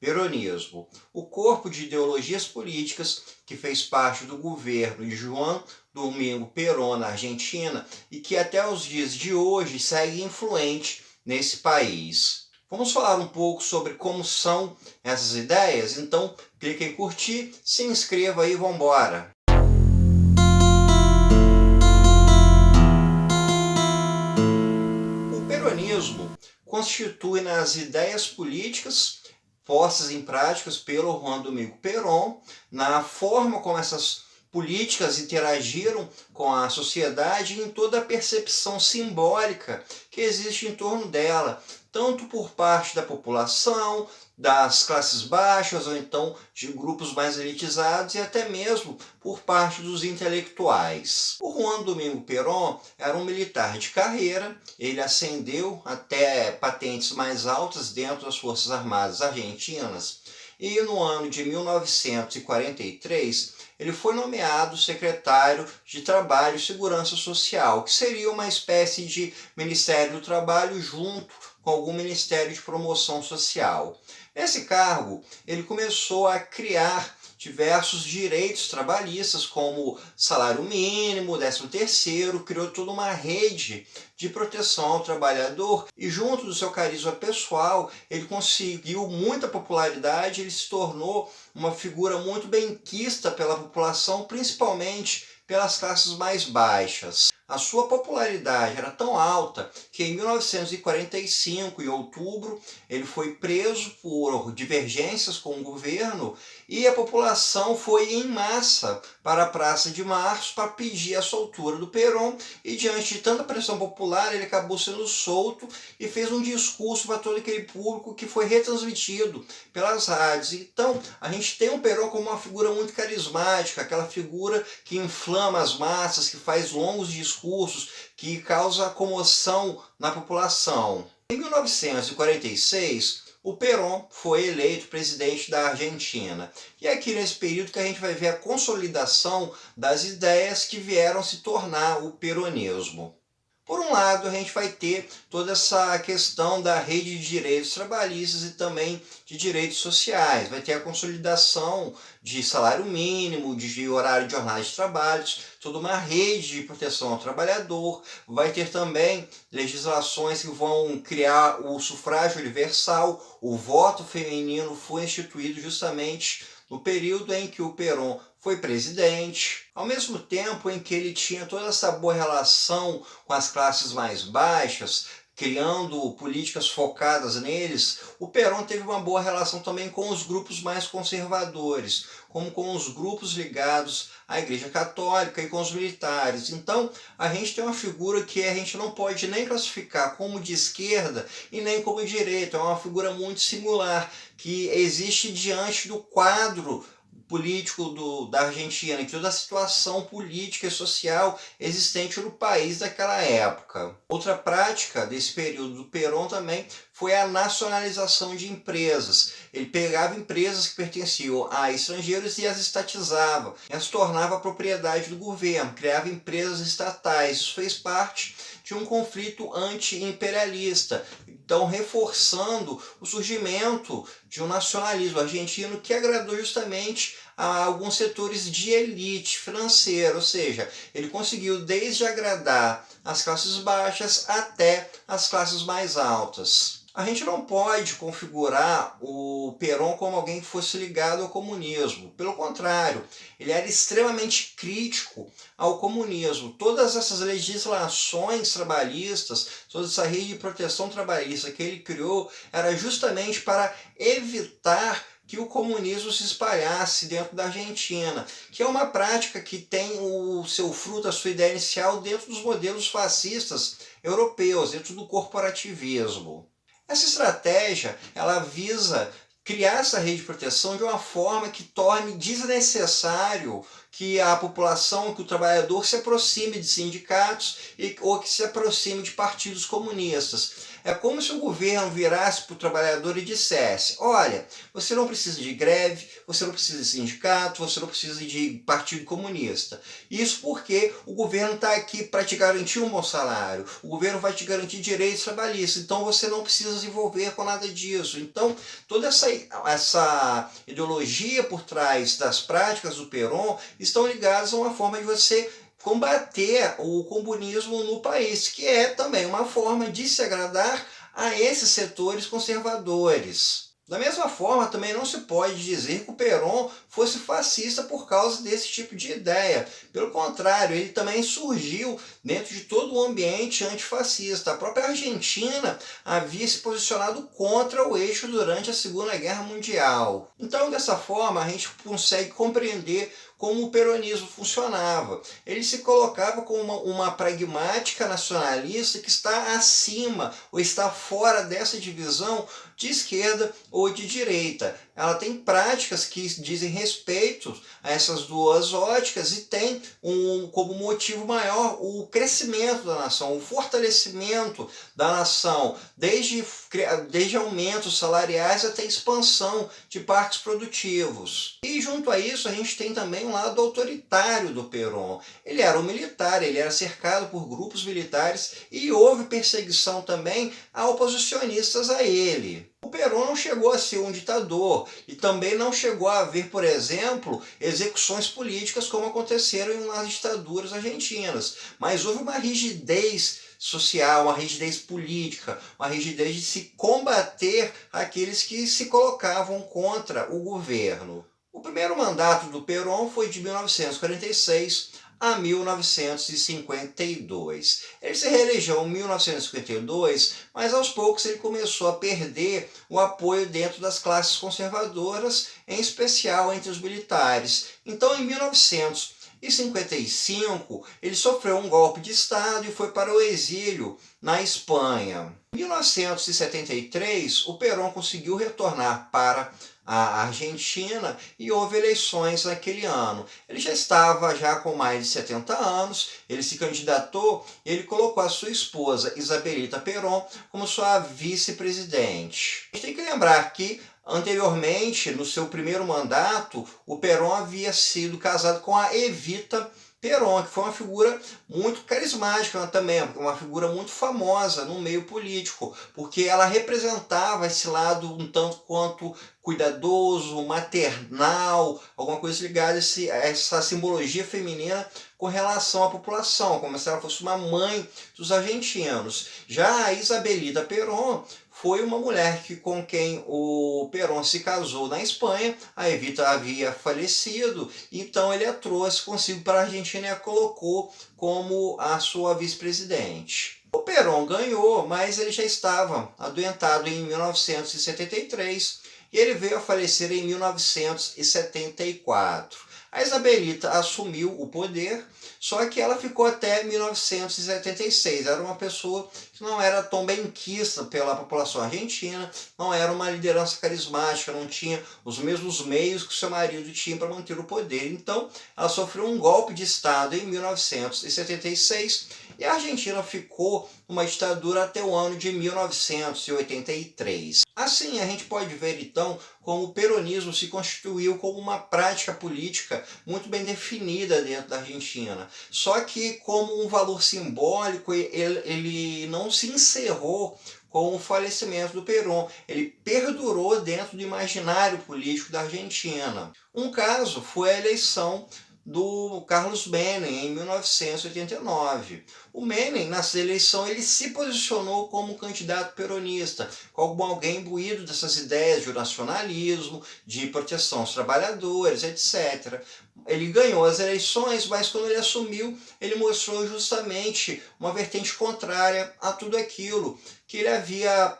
peronismo, o corpo de ideologias políticas que fez parte do governo de Juan Domingo Perón na Argentina e que até os dias de hoje segue influente nesse país. Vamos falar um pouco sobre como são essas ideias? Então, clique em curtir, se inscreva e vamos embora! O peronismo constitui nas ideias políticas postas em práticas pelo Juan Domingo Perón, na forma como essas políticas interagiram com a sociedade e em toda a percepção simbólica que existe em torno dela, tanto por parte da população, das classes baixas ou então de grupos mais elitizados e até mesmo por parte dos intelectuais. O Juan Domingo Perón era um militar de carreira, ele ascendeu até patentes mais altas dentro das Forças Armadas Argentinas e no ano de 1943 ele foi nomeado secretário de Trabalho e Segurança Social, que seria uma espécie de Ministério do Trabalho junto com algum Ministério de Promoção Social. Nesse cargo, ele começou a criar diversos direitos trabalhistas, como salário mínimo, 13º, criou toda uma rede de proteção ao trabalhador e junto do seu carisma pessoal, ele conseguiu muita popularidade, ele se tornou uma figura muito benquista pela população, principalmente pelas classes mais baixas. A sua popularidade era tão alta que em 1945, em outubro, ele foi preso por divergências com o governo e a população foi em massa para a Praça de Março para pedir a soltura do Perón e diante de tanta pressão popular ele acabou sendo solto e fez um discurso para todo aquele público que foi retransmitido pelas rádios. Então a gente tem o Perón como uma figura muito carismática, aquela figura que inflama as massas, que faz longos discursos, que causa comoção na população. Em 1946, o Perón foi eleito presidente da Argentina. E é aqui nesse período que a gente vai ver a consolidação das ideias que vieram se tornar o peronismo. Por um lado, a gente vai ter toda essa questão da rede de direitos trabalhistas e também de direitos sociais. Vai ter a consolidação de salário mínimo, de horário de jornada de trabalho, toda uma rede de proteção ao trabalhador. Vai ter também legislações que vão criar o sufrágio universal. O voto feminino foi instituído justamente no período em que o Perón foi presidente, ao mesmo tempo em que ele tinha toda essa boa relação com as classes mais baixas, criando políticas focadas neles, o Perón teve uma boa relação também com os grupos mais conservadores, como com os grupos ligados à Igreja Católica e com os militares. Então, a gente tem uma figura que a gente não pode nem classificar como de esquerda e nem como de direita, é uma figura muito singular, que existe diante do quadro político da Argentina, e toda a situação política e social existente no país daquela época. Outra prática desse período do Perón também foi a nacionalização de empresas. Ele pegava empresas que pertenciam a estrangeiros e as estatizava, as tornava propriedade do governo, criava empresas estatais. Isso fez parte de um conflito anti-imperialista, então reforçando o surgimento de um nacionalismo argentino que agradou justamente a alguns setores de elite financeira, ou seja, ele conseguiu desde agradar as classes baixas até as classes mais altas. A gente não pode configurar o Perón como alguém que fosse ligado ao comunismo. Pelo contrário, ele era extremamente crítico ao comunismo. Todas essas legislações trabalhistas, toda essa rede de proteção trabalhista que ele criou, era justamente para evitar que o comunismo se espalhasse dentro da Argentina, que é uma prática que tem o seu fruto, a sua ideia inicial dentro dos modelos fascistas europeus, dentro do corporativismo. Essa estratégia, ela visa criar essa rede de proteção de uma forma que torne desnecessário que a população, que o trabalhador se aproxime de sindicatos ou que se aproxime de partidos comunistas. É como se o governo virasse para o trabalhador e dissesse: olha, você não precisa de greve, você não precisa de sindicato, você não precisa de partido comunista. Isso porque o governo está aqui para te garantir um bom salário, o governo vai te garantir direitos trabalhistas, então você não precisa se envolver com nada disso. Então, toda essa ideologia por trás das práticas do Perón estão ligadas a uma forma de você combater o comunismo no país, que é também uma forma de se agradar a esses setores conservadores. Da mesma forma, também não se pode dizer que o Perón fosse fascista por causa desse tipo de ideia. Pelo contrário, ele também surgiu dentro de todo o ambiente antifascista. A própria Argentina havia se posicionado contra o eixo durante a Segunda Guerra Mundial. Então, dessa forma, a gente consegue compreender como o peronismo funcionava. Ele se colocava como uma pragmática nacionalista que está acima ou está fora dessa divisão de esquerda ou de direita. Ela tem práticas que dizem respeito a essas duas óticas e tem como motivo maior o crescimento da nação, o fortalecimento da nação, desde aumentos salariais até expansão de parques produtivos. E junto a isso a gente tem também um lado autoritário do Perón. Ele era um militar, ele era cercado por grupos militares e houve perseguição também a oposicionistas a ele. O Perón não chegou a ser um ditador e também não chegou a haver, por exemplo, execuções políticas como aconteceram nas ditaduras argentinas, mas houve uma rigidez social, uma rigidez política, uma rigidez de se combater aqueles que se colocavam contra o governo. O primeiro mandato do Perón foi de 1946 a 1952. Ele se reelegeu em 1952, mas aos poucos ele começou a perder o apoio dentro das classes conservadoras, em especial entre os militares. Então, em 1955, ele sofreu um golpe de Estado e foi para o exílio na Espanha. Em 1973, o Perón conseguiu retornar para a Argentina e houve eleições naquele ano. Ele já estava com mais de 70 anos, ele se candidatou e ele colocou a sua esposa, Isabelita Perón, como sua vice-presidente. A gente tem que lembrar que anteriormente, no seu primeiro mandato, o Perón havia sido casado com a Evita Perón, que foi uma figura muito carismática também, uma figura muito famosa no meio político, porque ela representava esse lado um tanto quanto cuidadoso, maternal, alguma coisa ligada a essa simbologia feminina com relação à população, como se ela fosse uma mãe dos argentinos. Já a Isabelita Perón foi uma mulher com quem o Perón se casou na Espanha. A Evita havia falecido, então ele a trouxe consigo para a Argentina e a colocou como a sua vice-presidente. O Perón ganhou, mas ele já estava adoentado em 1973 e ele veio a falecer em 1974. A Isabelita assumiu o poder, só que ela ficou até 1976. Era uma pessoa que não era tão benquista pela população argentina, não era uma liderança carismática, não tinha os mesmos meios que seu marido tinha para manter o poder. Então, ela sofreu um golpe de Estado em 1976 e a Argentina ficou numa ditadura até o ano de 1983. Assim, a gente pode ver então como o peronismo se constituiu como uma prática política muito bem definida dentro da Argentina. Só que como um valor simbólico, ele não se encerrou com o falecimento do Perón. Ele perdurou dentro do imaginário político da Argentina. Um caso foi a eleição do Carlos Menem em 1989. O Menem, nessa eleição, ele se posicionou como candidato peronista, como alguém imbuído dessas ideias de nacionalismo, de proteção aos trabalhadores, etc. Ele ganhou as eleições, mas quando ele assumiu, ele mostrou justamente uma vertente contrária a tudo aquilo que ele havia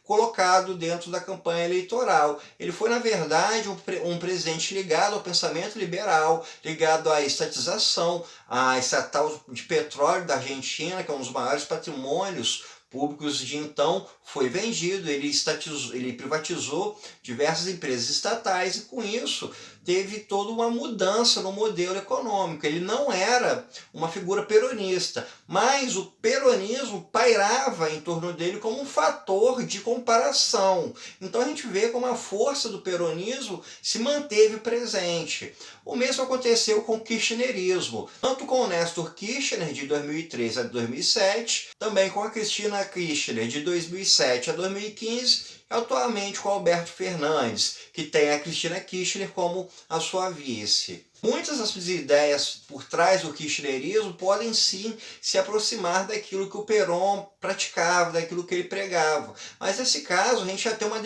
colocado dentro da campanha eleitoral. Ele foi, na verdade, um presidente ligado ao pensamento liberal, ligado à estatização, à estatal de petróleo da Argentina, que é um dos maiores patrimônios públicos de então, foi vendido, ele privatizou diversas empresas estatais e com isso teve toda uma mudança no modelo econômico. Ele não era uma figura peronista, mas o peronismo pairava em torno dele como um fator de comparação. Então a gente vê como a força do peronismo se manteve presente. O mesmo aconteceu com o kirchnerismo, tanto com o Néstor Kirchner de 2003 a 2007, também com a Cristina Kirchner de 2007 a 2015, e atualmente com Alberto Fernandes, que tem a Cristina Kirchner como a sua vice. Muitas das ideias por trás do kirchnerismo podem sim se aproximar daquilo que o Perón praticava, daquilo que ele pregava. Mas nesse caso a gente já tem uma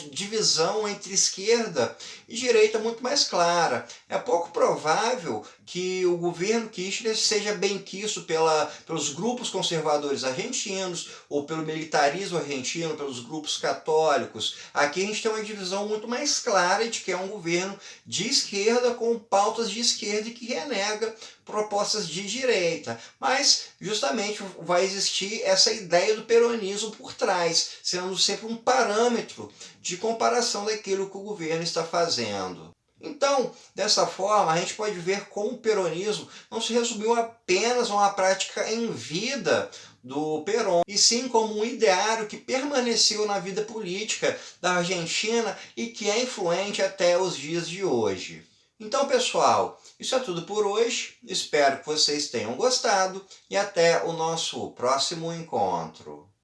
divisão entre esquerda e direita muito mais clara. É pouco provável que o governo Kirchner seja benquisto pelos grupos conservadores argentinos ou pelo militarismo argentino, pelos grupos católicos. Aqui a gente tem uma divisão muito mais clara de que é um governo de esquerda com pautas de esquerda e que renega propostas de direita. Mas justamente vai existir essa ideia do peronismo por trás, sendo sempre um parâmetro de comparação daquilo que o governo está fazendo. Então, dessa forma, a gente pode ver como o peronismo não se resumiu apenas a uma prática em vida do Perón, e sim como um ideário que permaneceu na vida política da Argentina e que é influente até os dias de hoje. Então, pessoal, isso é tudo por hoje. Espero que vocês tenham gostado e até o nosso próximo encontro.